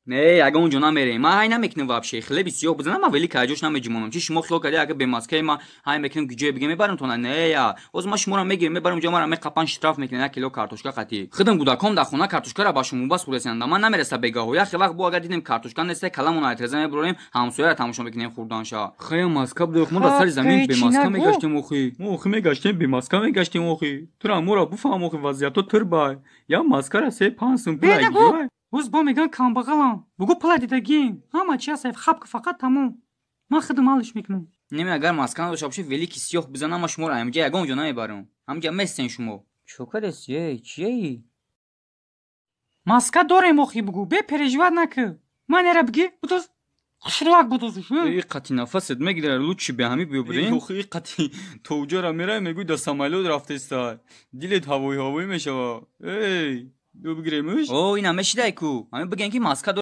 نه اگه اونجا نمیریم ما هی نمیکنیم вообще خیلی سیاه بزنم ما ولی کاجوش نمیجمونم چی شما خلق کردی اگه به ماسکه ما هی میکنیم گوجه بگیم میبرم تو نه یا از ما شما رو میگیریم میبرم اونجا ما رو میقپن شتراف میکنین 1 کیلو کارتوشکا قطی خودم گوداکم در خونه کارتوشکا را با شما بس رسیدم من نمیرسه بگاه یا وقت بو اگه دیدیم کارتوشکا نیست کلامون اعتراض میبریم همسایه را تماشا میکنیم خوردانشا خیلی ماسکا بدوخ ما در سر زمین به ماسکا میگشتیم اوخی میگشتیم به ماسکا میگشتیم اوخی تو را مورا بفهم اوخی وضعیت تو بای یا ماسکا را سه پانسون بلای Uz bu megan kambag'alam. Bugu pula didagim. Hamma chiyasayf xapka faqat tamom. من خدم حالش میکنم نمی اگر ماسکان داشته باشه ولی کی سیاه بزنم شما رو همجا یگان اونجا نمیبرم همجا مستین شما چوکر سیاه چیه ماسکا دارم اخی بگو به پرجواد نکه من نره بگی بودوز خشلاک بودوزش ای قطی نفست میگیره لوچی به همی بیوبرین اخی قطی تو اونجا را میره میگوی دا سامالود رفته است دیلت هوایی میشه ای دو بگیریمش او اینا مشیده کو همه بگن که ماسکا